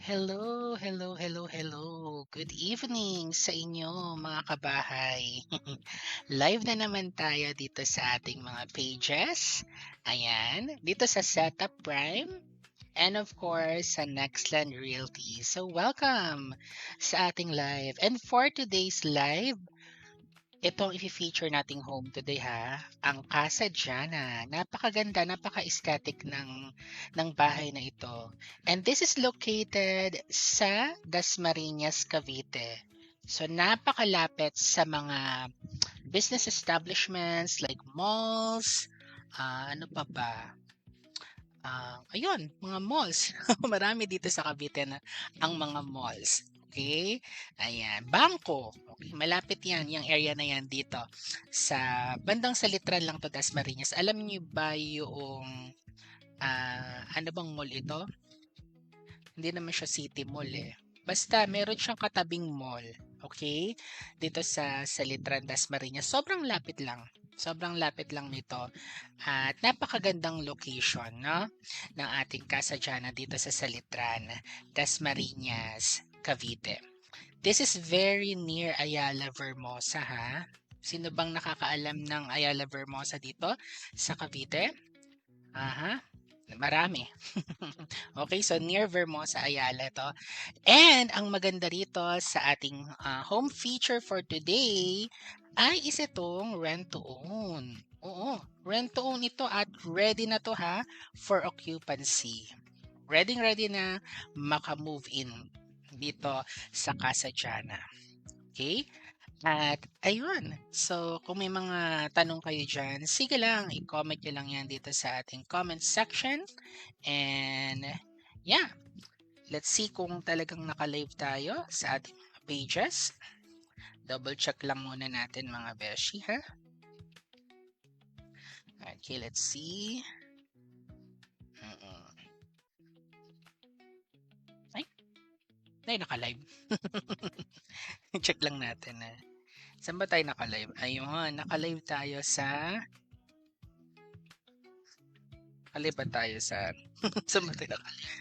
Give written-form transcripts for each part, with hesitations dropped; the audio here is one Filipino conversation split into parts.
Hello, hello, hello, hello. Good evening sa inyo mga kabahay. Live na naman tayo dito sa ating mga pages. Ayan, dito sa Setup Prime and of course sa Nextland Realty. So welcome sa ating live. And for today's live, itong i-feature nating home today ang Casa Diana. Napakaganda, napaka-aesthetic ng bahay na ito. And this is located sa Dasmariñas, Cavite. So napakalapit sa mga business establishments like malls, ano pa ba? Ayun, mga malls. Marami dito sa Cavite na ang mga malls. Okay? Ayan, bangko. Okay, malapit yan, yung area na yan dito. Sa bandang Salitran lang to, Dasmariñas. Alam niyo ba yung, ano bang mall ito? Hindi naman siya city mall eh. Basta meron siyang katabing mall. Okay? Dito sa Salitran, Dasmariñas. Sobrang lapit lang. Sobrang lapit lang nito. At napakagandang location, no? Ng ating Casa Diana dito sa Salitran, Dasmariñas, Cavite. This is very near Ayala Vermosa, ha? Sino bang nakakaalam ng Ayala Vermosa dito sa Cavite? Aha, marami. Okay, so near Vermosa, Ayala to. And ang maganda rito sa ating home feature for today ay isa itong rent to own. Oo, rent to own ito at ready na to for occupancy. Ready na maka-move in dito sa Casa Diana. Okay? At ayun, so kung may mga tanong kayo dyan, sige lang, i-comment nyo lang yan dito sa ating comment section. And yeah, let's see kung talagang naka-live tayo sa ating pages. Double check lang muna natin mga beshi, ha? Okay, let's see. Ay, naka-live. Check lang natin na. Saan ba tayo naka-live? Ayun, naka-live tayo sa... Naka-live ba tayo sa... Saan ba tayo naka-live?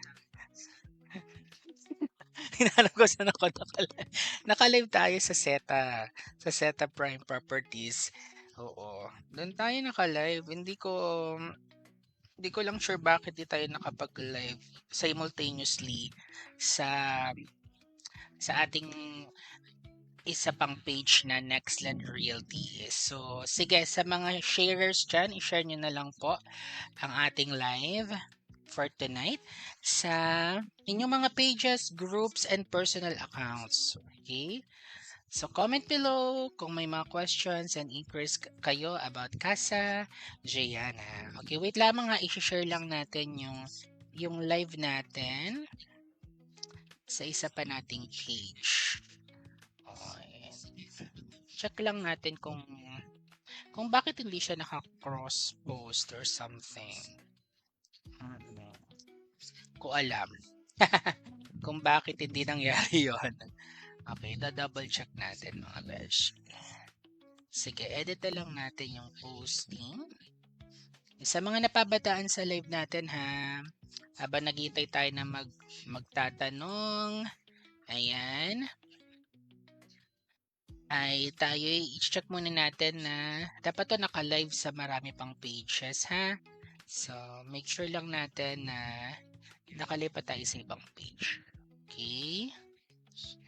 Hinanap ko saan ako naka-live. Naka-live tayo sa Seta Prime Properties. Oo. Doon tayo naka-live. Hindi ko lang sure bakit di tayo nakapag-live simultaneously sa ating isa pang page na Nextland Realty. So, sige, sa mga sharers dyan, i-share nyo na lang po ang ating live for tonight sa inyong mga pages, groups, and personal accounts. Okay? So, comment below kung may mga questions and inquiries kayo about Casa Diana. Okay, wait lamang i-share lang natin yung live natin sa isa pa nating page. Okay. Check lang natin kung bakit hindi siya naka-cross post or something. Ko alam. Kung bakit hindi nangyari yon. Okay, double check natin mga besh. Sige, edit na lang natin yung posting. Sa mga napabataan sa live natin habang naghihintay tayo na magtatanong, ayan, ay tayo i-check muna natin na dapat to naka-live sa marami pang pages So, make sure lang natin na nakalipat tayo sa ibang page. Okay.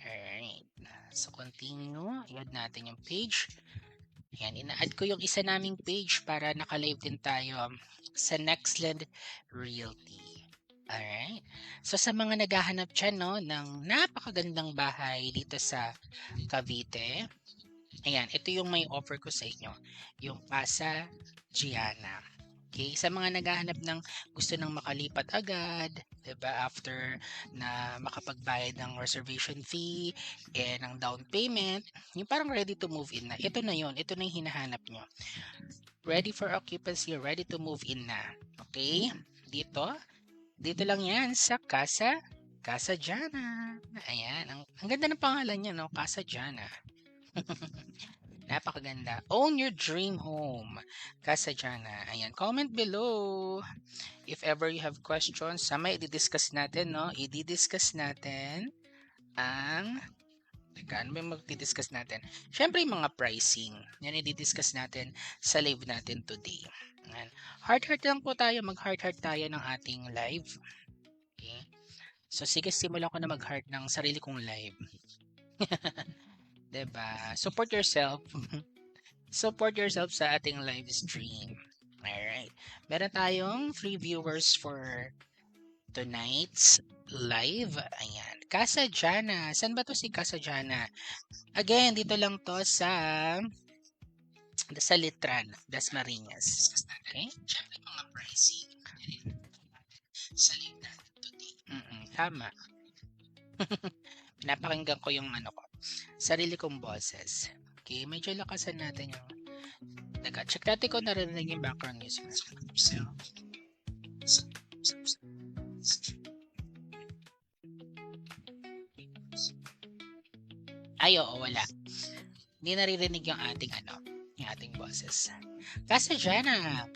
Alright. So, continue. I-add natin yung page. Ayan, ina-add ko yung isa naming page para naka-live din tayo sa Nextland Realty. Alright. So, sa mga naghahanap dyan, ng napakagandang bahay dito sa Cavite, ayan, ito yung may offer ko sa inyo. Yung Casa Diana. Okay, sa mga naghahanap ng gusto nang makalipat agad, 'di ba, after na makapagbayad ng reservation fee and ng down payment, yung parang ready to move in na. Ito na 'yon, ito na yung hinahanap nyo. Ready for occupancy, ready to move in na. Okay? Dito lang 'yan sa Casa Diana. Ayan, ang ganda ng pangalan niya, no? Casa Diana. Napakaganda. Own your dream home. Casa Jana. Ayan. Comment below if ever you have questions. Sama i-discuss natin, no? I-discuss natin ang ano ba yung magdi-discuss natin? Siyempre, yung mga pricing. Yan i-discuss natin sa live natin today. Ayan. Heart-heart lang po tayo. Mag-heart-heart tayo ng ating live. Okay? So, sige, simulan ko na mag-heart ng sarili kong live. Diba? Support yourself. Support yourself sa ating live stream. Alright. Meron tayong 3 viewers for tonight's live. Ayan. Casa Jana. Saan ba to si Casa Jana? Again, dito lang to sa Litran, Dasmariñas. Okay? Siyempre mga pricing. Sa live natin today. Tama. Pinapakinggan ko yung sarili kong boses. Okay, medyo lakasan natin yung check natin kung narinig yung background music. Ay, oo, wala. Hindi naririnig yung ating boses. Casa Jana,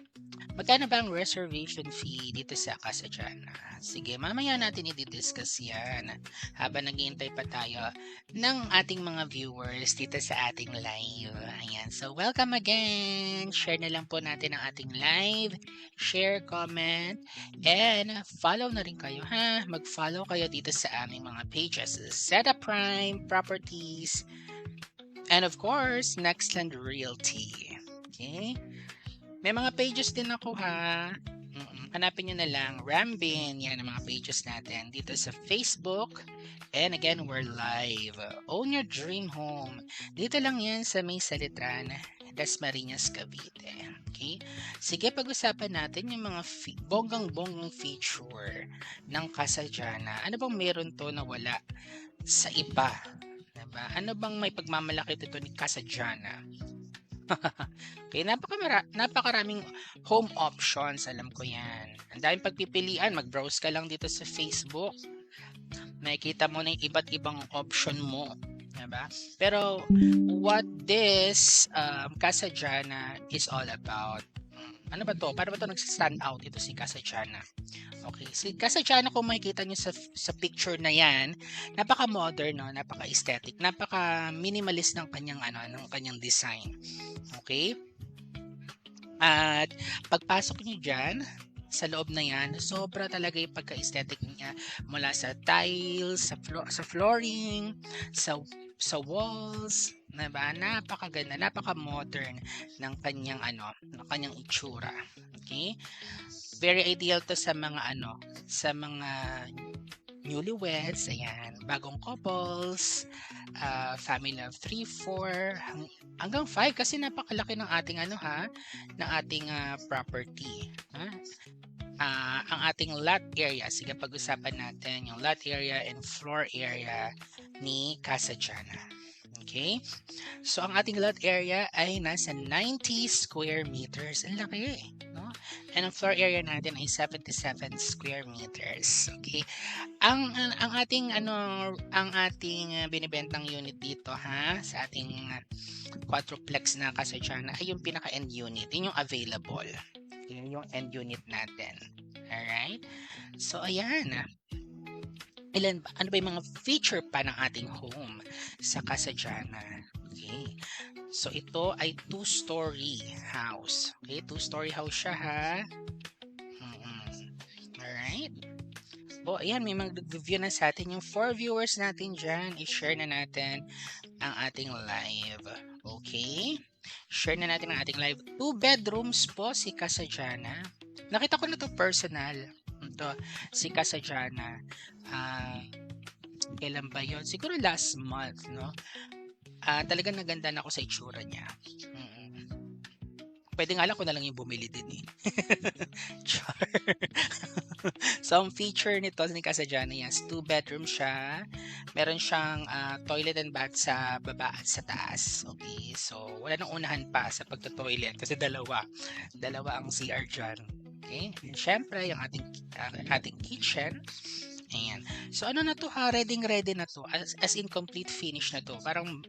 magkano ba ang reservation fee dito sa Casa Jana? Sige, mamaya natin i-discuss yan habang naghihintay pa tayo ng ating mga viewers dito sa ating live. Ayan, so welcome again. Share na lang po natin ang ating live. Share, comment, and follow na rin kayo, ha? Mag-follow kayo dito sa aming mga pages. Zeta Prime, Properties, and of course, Nextland Realty. Okay? May mga pages din ako, ha? Hanapin nyo na lang, Rambin, yan ang mga pages natin dito sa Facebook. And again, we're live. Own your dream home. Dito lang yan sa may Salitran, Dasmariñas, Cavite. Okay? Sige, pag-usapan natin yung mga bonggang-bonggang feature ng Casa Jana. Ano bang meron to na wala sa iba? Diba? Ano bang may pagmamalaki dito ni Casa Jana? Okay, napakaraming home options, alam ko yan. Ang daming pagpipilian, mag-browse ka lang dito sa Facebook. Makikita mo na yung iba't ibang option mo. Diba? Pero what this Casa Jana is all about, ano ba to? Paano ba to nag-stand out ito si Casa Jana? Okay, si Casa Jana, kung makikita nyo sa picture na yan, napaka-modern, no? Napaka-aesthetic, napaka-minimalist ng kanyang design. Okay? At pagpasok nyo dyan, sa loob na yan, sobra talaga yung pagka-aesthetic niya mula sa tiles, sa flooring, sa walls, diba? Napakaganda, napaka-modern ng kanyang itsura. Okay? Very ideal to sa mga newlyweds, ayan, bagong couples, family of 3, 4, hanggang 5 kasi napakalaki ng ating property. Ang ating lot area, sige, pag-usapan natin yung lot area and floor area ni Casa Jana. Okay? So, ang ating lot area ay nasa 90 square meters. Ang laki, no? And ang floor area natin ay 77 square meters. Okay? Ang ating binibentang unit dito, ha, sa ating quadruplex na Casa Jana ay yung pinaka-end unit. Yun yung available. Yun yung end unit natin. Alright? So, ayan. Ano ba yung mga feature pa ng ating home sa Casa Jana? Okay. So, ito ay 2-story house. Okay, 2-story house siya, ha? Alright. Ayan, may mag-review na sa atin. Yung 4 viewers natin dyan, i-share na natin ang ating live. Okay? Share na natin ang ating live. 2 bedrooms po si Casa Jana. Nakita ko na to personal. Ito, si Casa Jana. Kailan ba yun? Siguro last month, no? Talagang naganda na ako sa itsura niya. Pwede nga lang ko na lang yung bumili din, eh. Char. So, ang feature nito ni Casa Jana, yes, 2 bedroom siya. Meron siyang toilet and bath sa baba at sa taas. Okay, so wala nang unahan pa sa pagto-toilet kasi dalawa ang CR dyan. Okay, and syempre yung ating kitchen. Ayan. So ano na to, ha? Ready na to. As in complete finish na to. Parang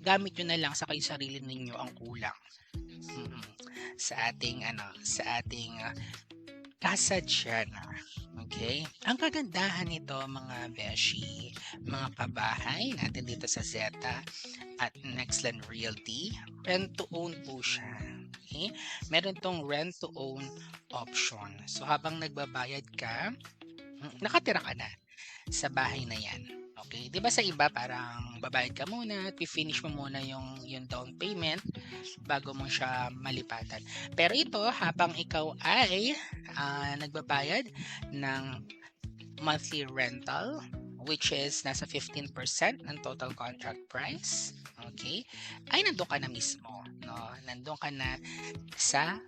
gamit nyo na lang sa kayo sarili ninyo ang kulang. Sa ating Casa Diana. Okay? Ang kagandahan nito mga beshi, mga kabahay natin dito sa Zeta at Nextland Realty, rent to own po siya. Okay? Meron tong rent to own option. So habang nagbabayad ka, nakatira ka na sa bahay na yan. Okay? 'Di ba sa iba parang babayad ka muna at i-finish mo muna yung down payment bago mo siya malipatan. Pero ito habang ikaw ay nagbabayad ng monthly rental which is nasa 15% ng total contract price, okay? Ay nandoon ka na mismo, no? Nandoon ka na sa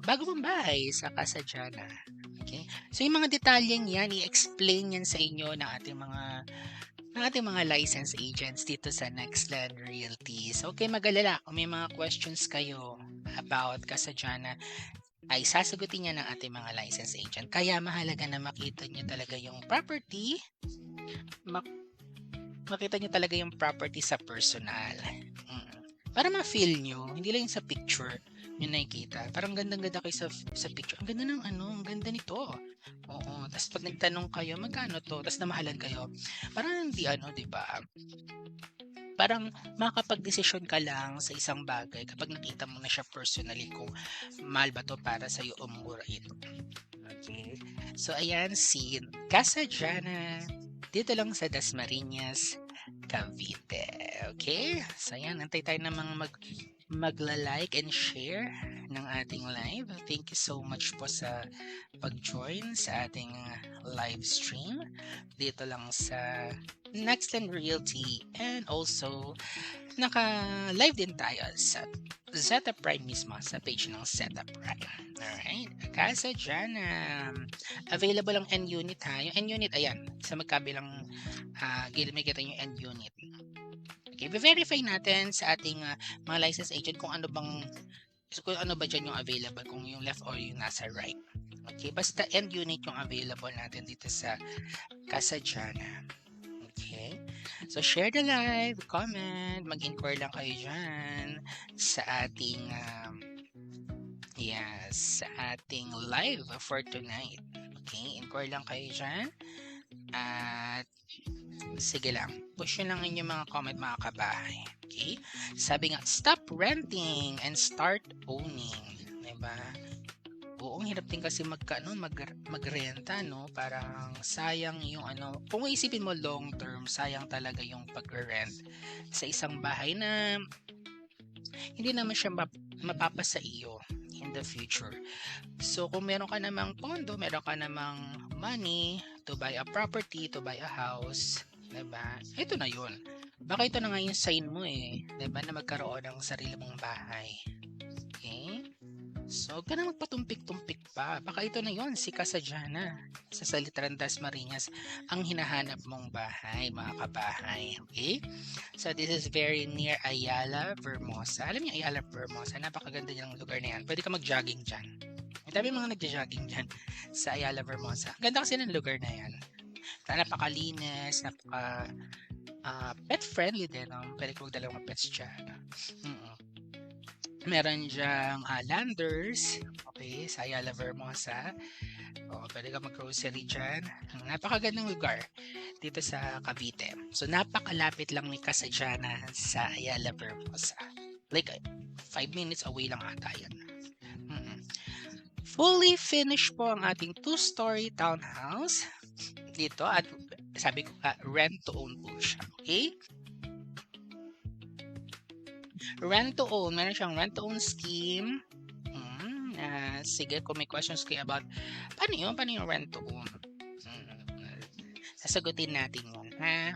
bago mong bahay sa Casa Diana. Okay? So yung mga detalyeng yan, i-explain yan sa inyo ng ating mga licensed agents dito sa Nextland Realty. So okay, mag-alala kung may mga questions kayo about Casa Diana ay sasagutin niya ng ating mga licensed agent. Kaya mahalaga na makita niyo talaga yung property, makita niyo talaga yung property sa personal. Para ma-feel nyo, hindi lang yung sa picture nyo nakikita. Parang gandang-ganda kayo sa picture. Ang ganda ng ang ganda nito. Oo. Tapos pag nagtanong kayo, magkano to? Tapos namahalan kayo. Parang hindi di ba? Parang makakapag-desisyon ka lang sa isang bagay kapag nakita mo na siya personally kung mahal ba to para sa'yo o mura ito. Okay. So ayan, si Casa Diana. Dito lang sa Dasmariñas, Cavite. Okay? So ayan, antay tayo na mga magla-like and share ng ating live. Thank you so much po sa pag-join sa ating live stream dito lang sa Nextland Realty, and also naka-live din tayo sa Zeta Prime mismo sa page ng Zeta Prime. Alright, Casa Diana. Available ang end unit ha. Yung end unit, ayan, sa magkabilang gilid may kita yung end unit. Okay, verify natin sa ating mga licensed agent kung ano ba dyan yung available, kung yung left or yung nasa right. Okay, basta end unit yung available natin dito sa Casa Diana. Okay, so share the live, comment, mag-inquire lang kayo dyan sa ating sa ating live for tonight. Okay, inquire lang kayo dyan at sige lang, push nyo lang inyong mga comment mga kabahay. Okay? Sabi nga, stop renting and start owning. Diba? Oo, ang hirap din kasi magrenta, no? Parang sayang yung kung isipin mo long term, sayang talaga yung pag-rent sa isang bahay na hindi naman siya mapapasa iyo in the future. So, kung meron ka namang pondo, meron ka namang money to buy a property, to buy a house, diba? Ito na yun. Baka ito na nga yung sign mo diba? Na magkaroon ng sarili mong bahay. Okay? So, huwag ka na magpatumpik-tumpik pa. Baka ito na yun, si Casa Diana sa Salitran Dasmariñas ang hinahanap mong bahay, mga kabahay. Okay? So, this is very near Ayala, Vermosa. Alam niyo Ayala, Vermosa, napakaganda ng lugar na yan. Pwede ka mag-jogging dyan. May tabi mga nagja-jogging dyan sa Ayala, Vermosa. Ganda kasi ng lugar na yan. Napakalinis, pet-friendly din. Pwede ko magdala mga pets dyan. Meron dyang Landers, okay, sa Ayala, Vermosa. Pwede ka mag-grocery dyan. Napakagandang lugar dito sa Cavite. So, napakalapit lang ni Casa Diana sa Ayala, Vermosa. Like, 5 minutes away lang ata yan. Fully finished po ang ating 2-story townhouse dito at sabi ko rent to own po siya. Okay? Rent to own. Meron siyang rent to own scheme. Sige, kung may questions kayo about paano yung rent to own, sasagutin natin yun, ha?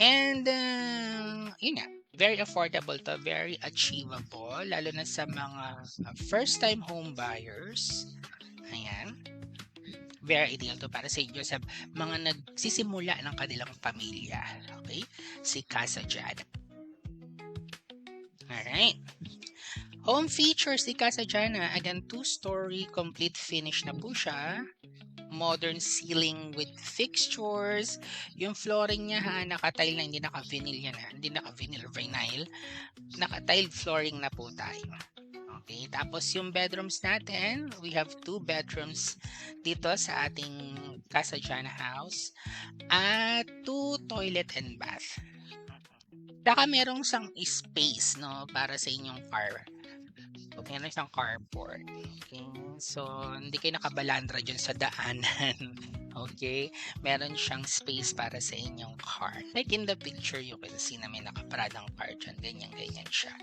And yun nga, very affordable to, very achievable, lalo na sa mga first time home buyers. Ayan, very ideal to para sa inyo sa mga nagsisimula ng kanilang pamilya. Okay, si Casa Diana. Alright, home features ni Casa Diana, again 2-story complete finish na po siya. modern ceiling with fixtures. Yung flooring niya ha, naka-tile na, hindi naka-vinyl yan ha. Hindi naka-vinyl, vinyl. Naka-tile flooring na po tayo. Okay, tapos yung bedrooms natin, we have 2 bedrooms dito sa ating Casa Jana house at 2 toilet and bath. Saka merong isang space no para sa inyong car. Okay, meron isang carport. Okay, so hindi kayo nakabalandra dyan sa daanan. Okay, meron siyang space para sa inyong car. Like in the picture, you can see na may nakaparadang car dyan. Ganyan siya.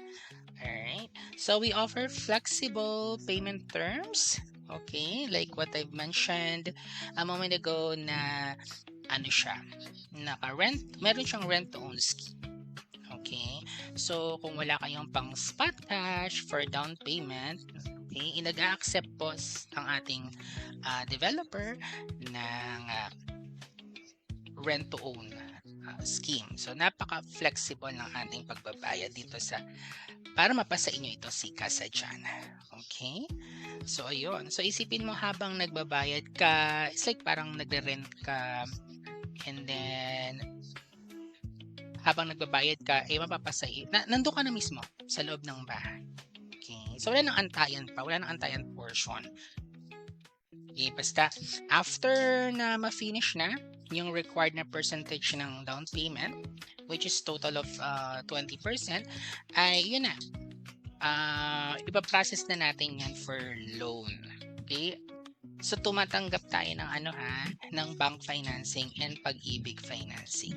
Alright, so we offer flexible payment terms. Okay, like what I've mentioned a moment ago na ano siya, naka-rent, meron siyang rent-to-own scheme. Okay, so kung wala kayong pang spot cash for down payment, okay, nag-accept po ang ating developer ng rent-to-own scheme. So napaka-flexible ng ating pagbabayad dito para mapasa inyo ito si Casa Jana. Okay? So ayun. So isipin mo habang nagbabayad ka, it's like parang nagre-rent ka and then habang nagbabayad ka, mapapasa nandun ka na mismo sa loob ng bahay. Okay? So wala nang antayan pa, wala nang antayan portion. Okay, basta after na ma-finish na yung required na percentage ng down payment, which is total of 20%, ay yun na. Ipaprocess na natin yan for loan. Okay? So tumatanggap tayo ng ng bank financing and pag-ibig financing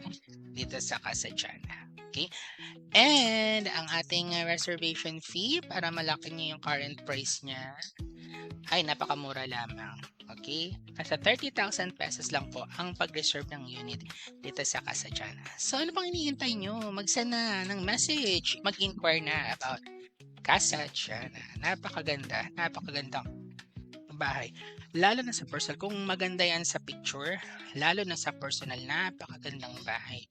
dito sa Casa Jana. Okay? And ang ating reservation fee para malaki niyo yung current price niya ay napakamura lamang. Okay? Nasa 30,000 pesos lang po ang pag-reserve ng unit dito sa Casa Jana. So ano pang hinihintay nyo? Mag-send na ng message. Mag-inquire na about Casa Jana. Napakagandang bahay. Lalo na sa personal. Kung maganda yan sa picture, lalo na sa personal, napakagandang bahay.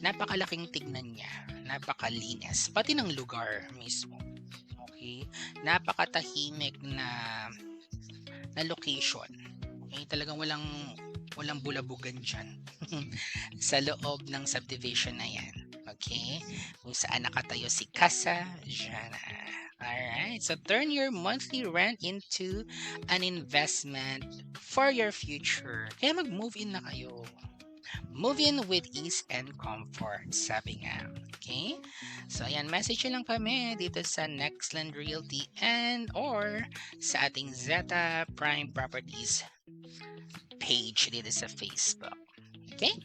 Napakalaking tignan niya. Napakalinis. Pati ng lugar mismo. Okay? Napakatahimik na location. Okay? Talagang walang bulabugan dyan. Sa loob ng subdivision na yan. Okay? Kung saan nakatayo si Casa Jana. Alright, so turn your monthly rent into an investment for your future. Kaya mag-move in na kayo. Move in with ease and comfort, sabi nga. Okay? So, ayan, message lang kami dito sa Nextland Realty and or sa ating Zeta Prime Properties page dito sa Facebook. Okay?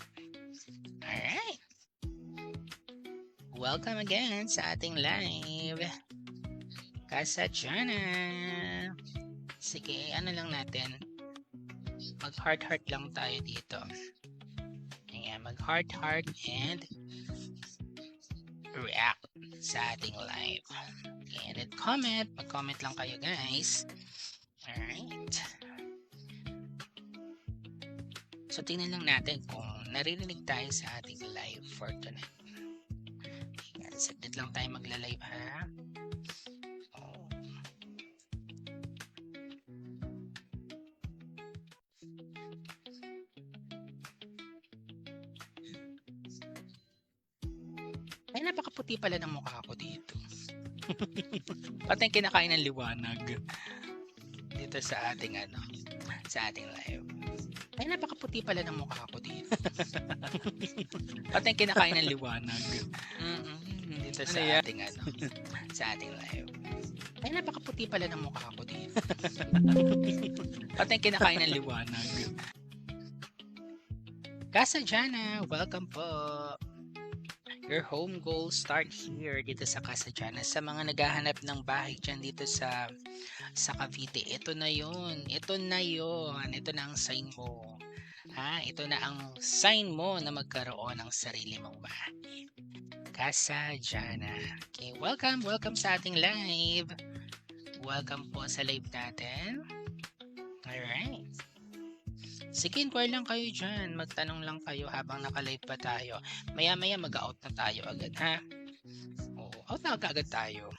Alright. Welcome again sa ating live. Casa Jana. Sige, ano lang natin. Mag-heart lang tayo dito. Ayan, mag-heart and react sa ating live. Okay, and then comment. Mag-comment lang kayo, guys. Alright. So, tingnan lang natin kung naririnig tayo sa ating live for tonight. Ayan, saglit lang tayo magla-live, ha? Ay, napakaputi pala ng mukha ko dito. Pati yung kinakain ng liwanag dito sa ating live. Ay, napakaputi pala ng mukha ko dito. Pati yung kinakain ng liwanag dito sa ating live. Ay, napakaputi pala ng mukha ko dito. Pati yung kinakain ng liwanag. Casa Jana, welcome po. Your home goals start here dito sa Casa Jana. Sa mga naghahanap ng bahay dyan dito sa Cavite, ito na yun. Ito na ang sign mo. Ito na ang sign mo na magkaroon ng sarili mong bahay. Casa Jana. Okay, welcome sa ating live. Welcome po sa live natin. Alright. Sige, inquire lang kayo dyan. Magtanong lang kayo habang naka-live pa tayo. Maya-maya mag-out na tayo agad, ha? Oo, out na agad tayo.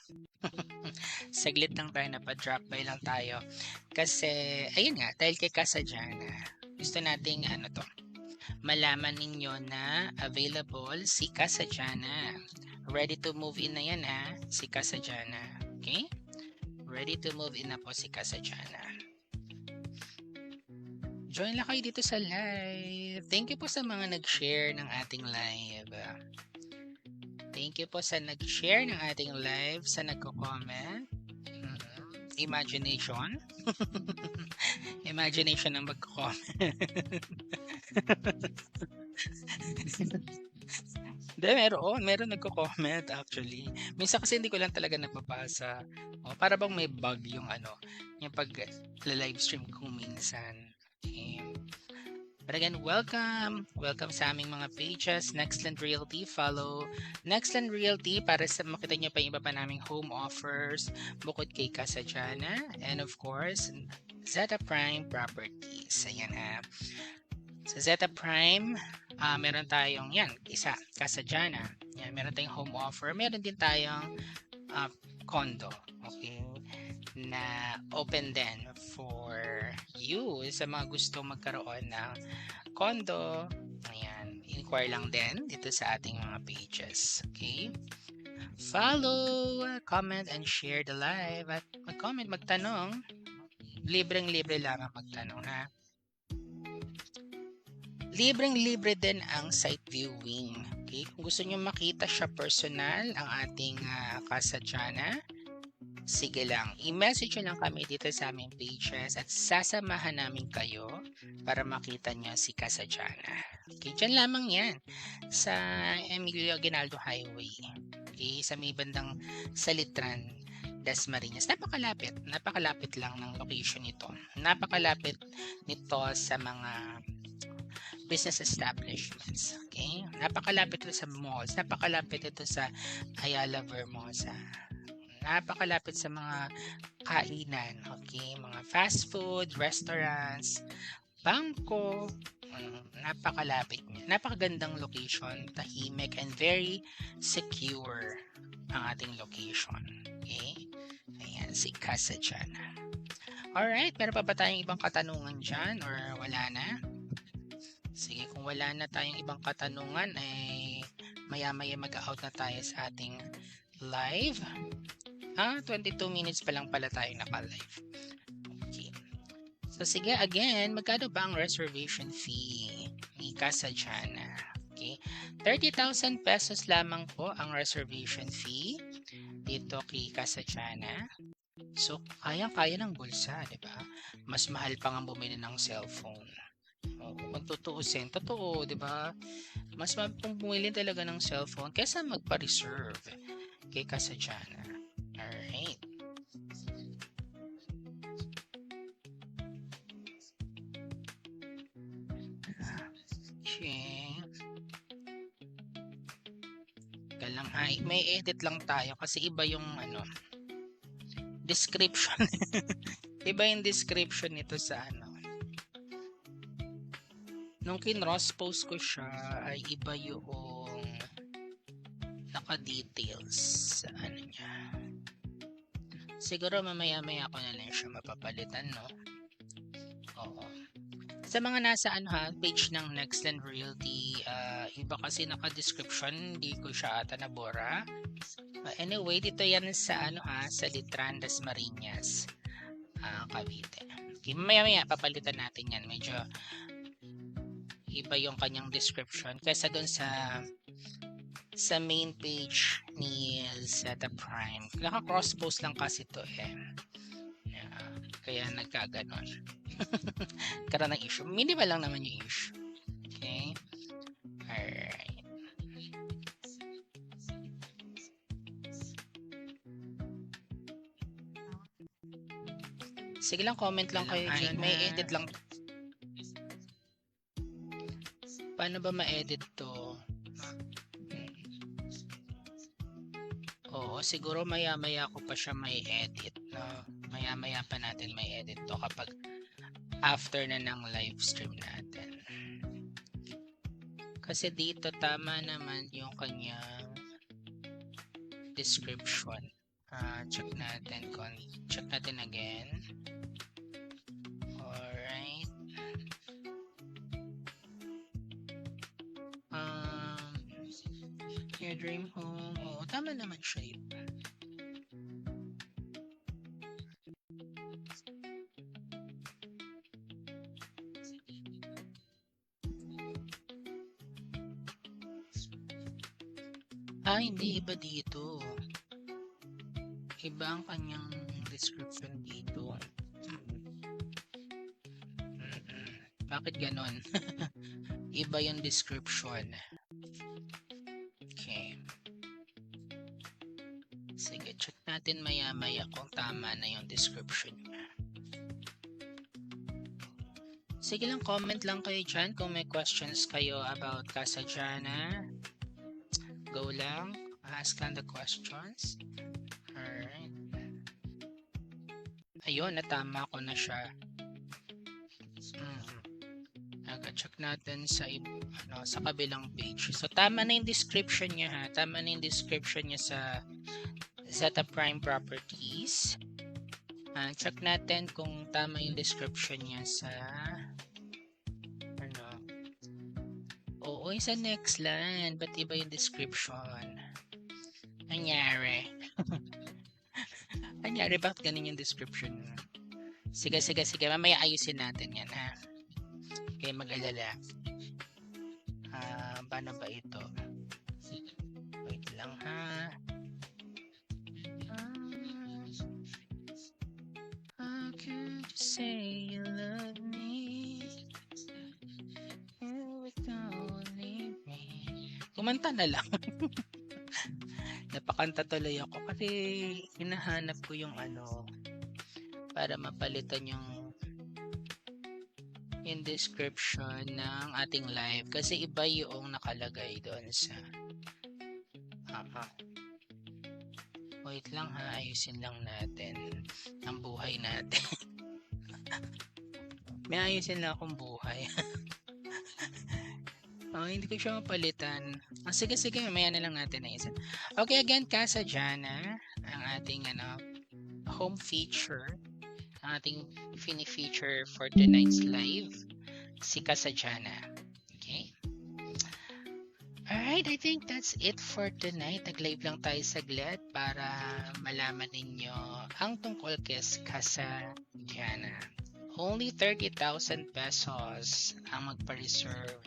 Saglit lang tayo, napa-drop by lang tayo. Kasi, ayun nga, dahil kay Kasajana, gusto nating malaman ninyo na available si Kasajana. Ready to move in na yan si Kasajana. Okay? Ready to move in na po si Kasajana. Join lang kayo dito sa live. Thank you po sa mga nag-share ng ating live. Thank you po sa nag-share ng ating live, sa nagko-comment. Imagination. Imagination ang magko-comment. Hindi, meron nagko-comment actually. Minsan kasi hindi ko lang talaga nababasa. Para bang may bug yung yung pag-live stream ko minsan. Okay. But again, welcome! Welcome sa aming mga pages. Nextland Realty, follow Nextland Realty para sa makita nyo pa yung iba pa naming home offers bukod kay Kasajana. And of course, Zeta Prime Properties. Ayan Sa Zeta Prime, meron tayong isa, Kasajana. Yan, meron tayong home offer. Meron din tayong condo. Okay? Na open din for you sa mga gusto magkaroon ng condo. Ayan, inquire lang din dito sa ating mga pages. Okay? Follow, comment, and share the live. At mag-comment, magtanong. Libreng-libre lang ang magtanong Libreng-libre din ang site viewing. Okay? Kung gusto nyo makita siya personal, ang ating Kasajana, sige lang, i-message nyo lang kami dito sa aming pages at sasamahan namin kayo para makita nyo si Kasajana. Okay, dyan lamang yan sa Emilio Aguinaldo Highway. Okay, sa may bandang Salitran, Dasmariñas. Napakalapit lang ng location nito. Napakalapit nito sa mga business establishments. Okay? Napakalapit ito sa malls. Napakalapit ito sa Ayala Vermosa. Napakalapit sa mga kainan, okay? Mga fast food, restaurants, bangko, napakalapit niya. Napakagandang location, tahimik, and very secure ang ating location. Okay? Ayan, si Kasajana. Alright, meron pa ba tayong ibang katanungan dyan or wala na? Sige, kung wala na tayong ibang katanungan, ay maya-maya mag-out na tayo sa ating live. 22 minutes pa lang pala tayo naka-live. Okay. So sige, again, magkano ba ang reservation fee ni Kasajana? Okay. 30,000 pesos lamang po ang reservation fee dito kay Kasajana. So, kayang-kaya ng bulsa, di ba? Mas mahal pa nga bumili ng cellphone. Kung tutuusin, totoo, di ba? Mas mahal pong bumili talaga ng cellphone kaysa magpa-reserve kay Kasajana. Alright. Okay. Lang may edit lang tayo kasi iba yung description. Iba yung description nito sa nung kin-cross post ko siya ay iba yung naka-details sa niya. Siguro mamaya-maya ko na lang siya mapapalitan, no? Oo. Sa mga nasa page ng Nextland Realty, iba kasi naka-description, hindi ko siya ata nabura. Anyway, dito yan sa sa Litran, Dasmariñas, Cavite. Okay, mamaya papalitan natin yan. Medyo iba yung kanyang description kaysa doon sa main page ni Zeta Prime. Naka-cross post lang kasi to kaya nagkaganon. Karoon ng issue. Minimal lang naman yung issue. Okay? Alright. Sige lang, comment lang kayo dyan. May edit lang. Paano ba ma-edit to? Oo, siguro maya-maya ko pa siya may edit, no? Maya-maya pa natin may edit to kapag after na ng live stream natin. Kasi dito tama naman yung kanyang description. Check natin again. Alright. Your dream home. Oo, tama naman siya yun. Hindi. Iba dito. Iba ang kanyang description dito. Bakit ganon? Iba yung description. Okay. Sige, check natin maya-maya kung tama na yung description niya. Sige lang, comment lang kayo dyan kung may questions kayo about Casa Jana. Go lang, ask lang the questions. Alright. Ayun, natama ko na siya. Check natin sa sa kabilang page. So tama na yung description niya ha. Tama na yung description niya sa Zeta Prime Properties. Check natin kung tama yung description niya sa Oo, sa Nextland. Ba't iba yung description? Anyari? Anyari, bakit ganun yung description? Sige. Mamaya ayusin natin yan ha. Okay, mag-alala. Paano ba ito? Wait lang ha. How could you say you love me? Don't leave me. Kumanta na lang. Napakanta tuloy ako kasi hinahanap ko yung para mapalitan yung description ng ating live kasi iba yung nakalagay doon sa wait lang ha, ayusin lang natin ang buhay natin. May ayusin lang akong buhay. Hindi ko siya mapalitan. Sige, mamaya na lang natin ayusin. Okay, again, Casa Jana, ang ating home feature, ang ating feature for tonight's live, si Casa Jana. Okay? Alright, I think that's it for tonight. Nag-live lang tayo saglit para malaman ninyo ang tungkol kay Casa Jana. Only 30,000 pesos ang magpa-reserve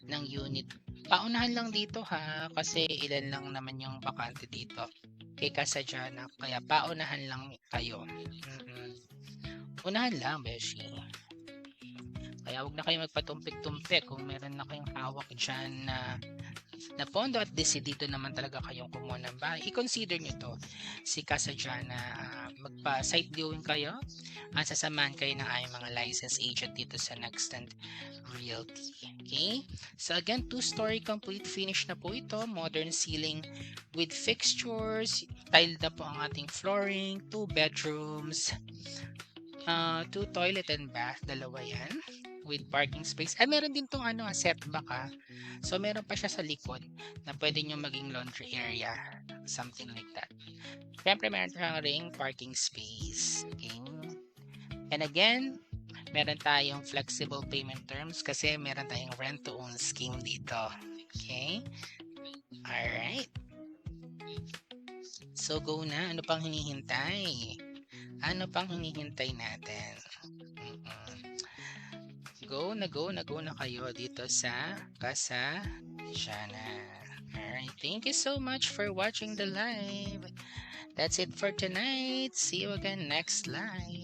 ng unit. Paunahan lang dito ha, kasi ilan lang naman yung bakante dito kay Casa Jana. Kaya paunahan lang kayo. Unahan lang, beshi. Kaya huwag na kayo magpatumpik-tumpik kung meron na kayong hawak dyan na pondo at decidido naman talaga kayong kumuha ng bahay. I-consider nyo to si Casa Jana. Magpa-site viewing kayo at sasamahan kayo ng aming mga licensed agent dito sa Nextland Realty. Okay? So again, 2-story complete finish na po ito. Modern ceiling with fixtures. Tiled na po ang ating flooring. 2 bedrooms. 2 toilet and bath. Dalawa yan. With parking space. Meron din tong setback So meron pa siya sa likod na pwede nyo maging laundry area. Something like that. Siyempre meron siyang ring parking space. Okay? And again, meron tayong flexible payment terms kasi meron tayong rent to own scheme dito. Okay? Alright. So go na. Ano pang hinihintay? Ano pang hinihintay natin? Go na kayo dito sa Casa Jana. Alright, thank you so much for watching the live. That's it for tonight. See you again next live.